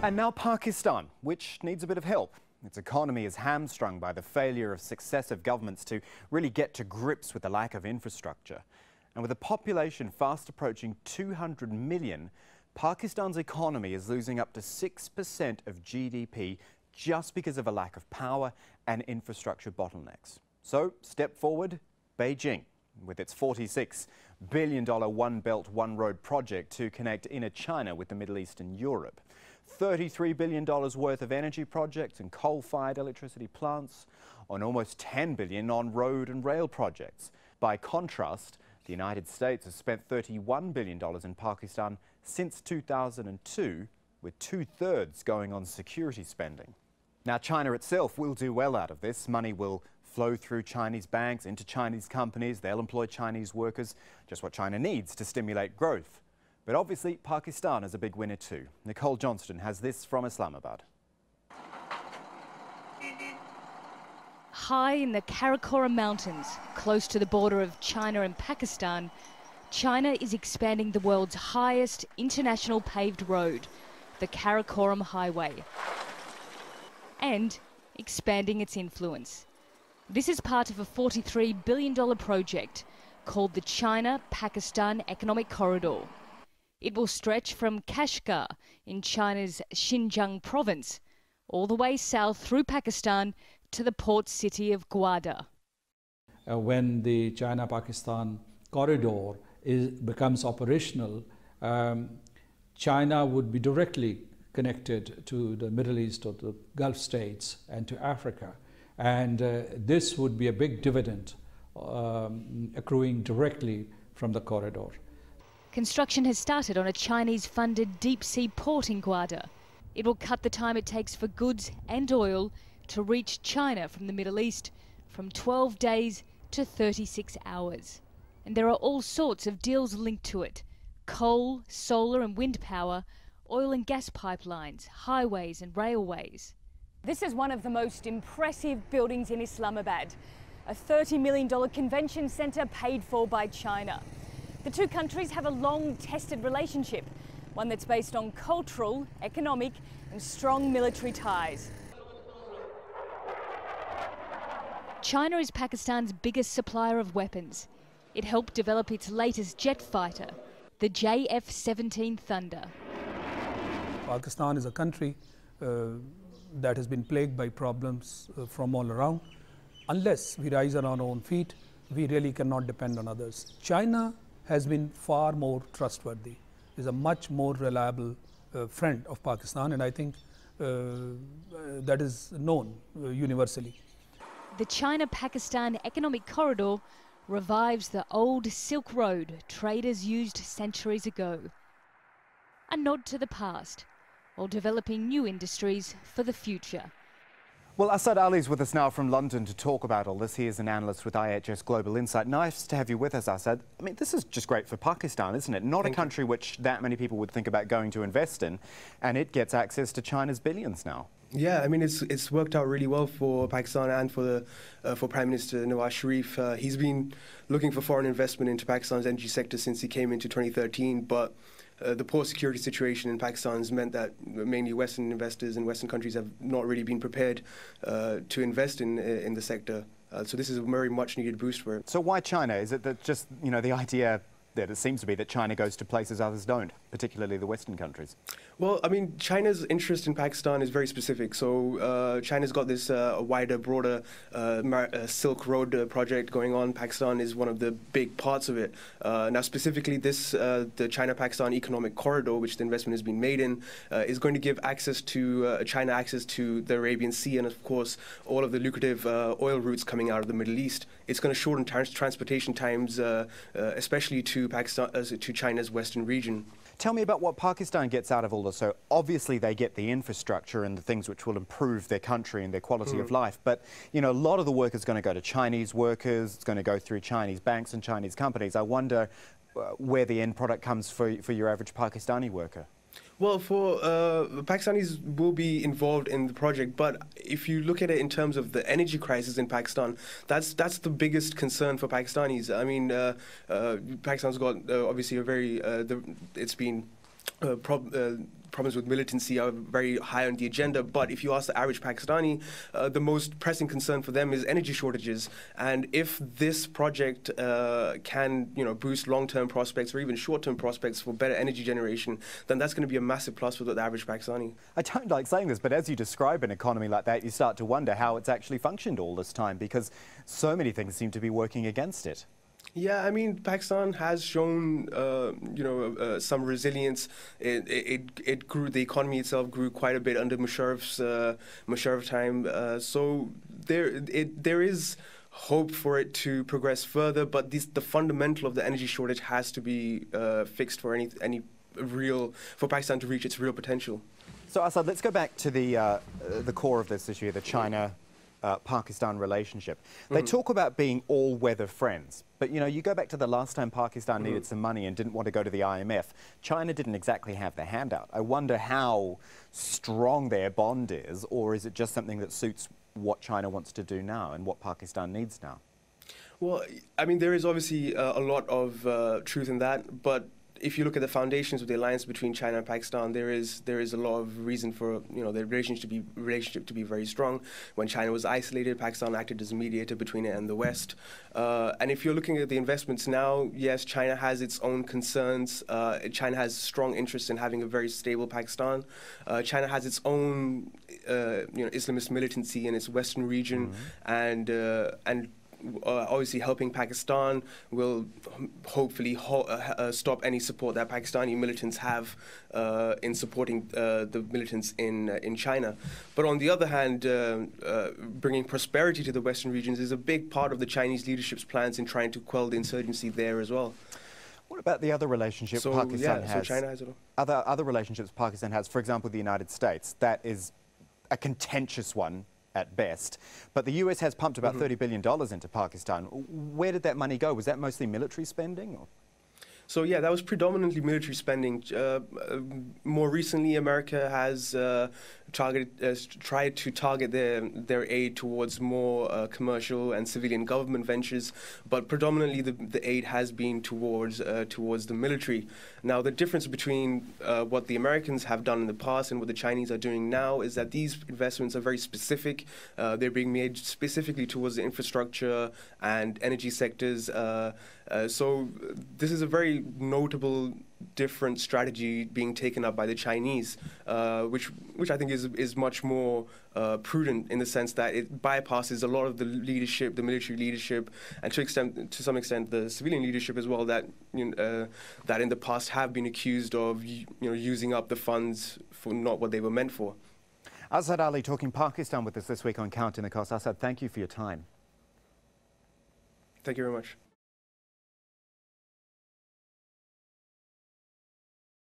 And now Pakistan, which needs a bit of help. Its economy is hamstrung by the failure of successive governments to really get to grips with the lack of infrastructure. And with a population fast approaching 200 million, Pakistan's economy is losing up to 6% of GDP just because of a lack of power and infrastructure bottlenecks. So, step forward, Beijing, with its $46 billion One Belt, One Road project to connect inner China with the Middle East and Europe. $33 billion worth of energy projects and coal-fired electricity plants, and almost $10 billion on road and rail projects. By contrast, the United States has spent $31 billion in Pakistan since 2002, with 2/3 going on security spending. Now, China itself will do well out of this. Money will flow through Chinese banks into Chinese companies. They'll employ Chinese workers, just what China needs to stimulate growth. But obviously, Pakistan is a big winner too. Nicole Johnston has this from Islamabad. High in the Karakoram Mountains, close to the border of China and Pakistan, China is expanding the world's highest international paved road, the Karakoram Highway, and expanding its influence. This is part of a $43 billion project called the China-Pakistan Economic Corridor. It will stretch from Kashgar in China's Xinjiang province all the way south through Pakistan to the port city of Gwadar. When the China-Pakistan corridor becomes operational, China would be directly connected to the Middle East or the Gulf states and to Africa. And this would be a big dividend accruing directly from the corridor. Construction has started on a Chinese-funded deep-sea port in Gwadar. It will cut the time it takes for goods and oil to reach China from the Middle East from 12 days to 36 hours. And there are all sorts of deals linked to it: coal, solar and wind power, oil and gas pipelines, highways and railways. This is one of the most impressive buildings in Islamabad, a $30 million convention centre paid for by China. The two countries have a long-tested relationship, one that's based on cultural, economic and strong military ties. China is Pakistan's biggest supplier of weapons. It helped develop its latest jet fighter, the JF-17 Thunder. Pakistan is a country that has been plagued by problems from all around. Unless we rise on our own feet, we really cannot depend on others. China has been far more trustworthy, is a much more reliable friend of Pakistan, and I think that is known universally. The China-Pakistan Economic Corridor revives the old Silk Road traders used centuries ago. A nod to the past, while developing new industries for the future. Well, Asad Ali is with us now from London to talk about all this. He is an analyst with IHS Global Insight. Nice to have you with us, Asad. I mean, this is just great for Pakistan, isn't it? Not a country which that many people would think about going to invest in, and it gets access to China's billions now. Yeah, I mean, it's worked out really well for Pakistan and for Prime Minister Nawaz Sharif. He's been looking for foreign investment into Pakistan's energy sector since he came into 2013, but the poor security situation in Pakistan has meant that mainly Western investors and Western countries have not really been prepared to invest in the sector. So this is a very much needed boost for it. So why China? Is it that just, you know, the idea that it seems to be that China goes to places others don't, particularly the Western countries? Well, I mean, China's interest in Pakistan is very specific. So China's got this wider, broader Silk Road project going on. Pakistan is one of the big parts of it. Now, specifically, the China-Pakistan Economic Corridor, which the investment has been made in, is going to give access to China access to the Arabian Sea and, of course, all of the lucrative oil routes coming out of the Middle East. It's going to shorten transportation times, especially to Pakistan, to China's western region. Tell me about what Pakistan gets out of all this. So obviously they get the infrastructure and the things which will improve their country and their quality of life. But, you know, a lot of the work is going to go to Chinese workers. It's going to go through Chinese banks and Chinese companies. I wonder where the end product comes for your average Pakistani worker. Well, for Pakistanis will be involved in the project, but if you look at it in terms of the energy crisis in Pakistan, that's the biggest concern for Pakistanis. I mean, Pakistan's got obviously a very it's been problems with militancy are very high on the agenda, but if you ask the average Pakistani, the most pressing concern for them is energy shortages. And if this project can, boost long-term prospects or even short-term prospects for better energy generation, then that's going to be a massive plus for the average Pakistani. I don't like saying this, but as you describe an economy like that, you start to wonder how it's actually functioned all this time, because so many things seem to be working against it. Yeah, I mean, Pakistan has shown, some resilience. It grew. The economy itself grew quite a bit under Musharraf's time. So there is hope for it to progress further. But the fundamental of the energy shortage has to be fixed for for Pakistan to reach its real potential. So, Asad, let's go back to the core of this issue, the China-Pakistan relationship. They talk about being all-weather friends. But, you go back to the last time Pakistan needed some money and didn't want to go to the IMF. China didn't exactly have the handout. I wonder how strong their bond is, or is it just something that suits what China wants to do now and what Pakistan needs now? Well, I mean, there is obviously a lot of truth in that, but if you look at the foundations of the alliance between China and Pakistan, there is a lot of reason for the relationship to be very strong. When China was isolated, Pakistan acted as a mediator between it and the West. And if you're looking at the investments now, yes, China has its own concerns. China has strong interest in having a very stable Pakistan. China has its own Islamist militancy in its western region, and obviously helping Pakistan will hopefully stop any support that Pakistani militants have in supporting the militants in China. But on the other hand, bringing prosperity to the Western regions is a big part of the Chinese leadership's plans in trying to quell the insurgency there as well. What about the other relationships Pakistan has? So China has it all. Other relationships Pakistan has, for example, the United States. That is a contentious one at best. But the US has pumped about $30 billion into Pakistan. Where did that money go? Was that mostly military spending? Or? So yeah, that was predominantly military spending. More recently, America has tried to target their aid towards more commercial and civilian government ventures, but predominantly the aid has been towards the military. Now, the difference between what the Americans have done in the past and what the Chinese are doing now is that these investments are very specific. They're being made specifically towards the infrastructure and energy sectors. So this is a very notable different strategy being taken up by the Chinese, which I think is much more prudent in the sense that it bypasses a lot of the leadership, the military leadership, and to some extent the civilian leadership as well, that that in the past have been accused of using up the funds for not what they were meant for. Asad Ali talking Pakistan with us this week on Counting the Cost. Asad, thank you for your time. Thank you very much.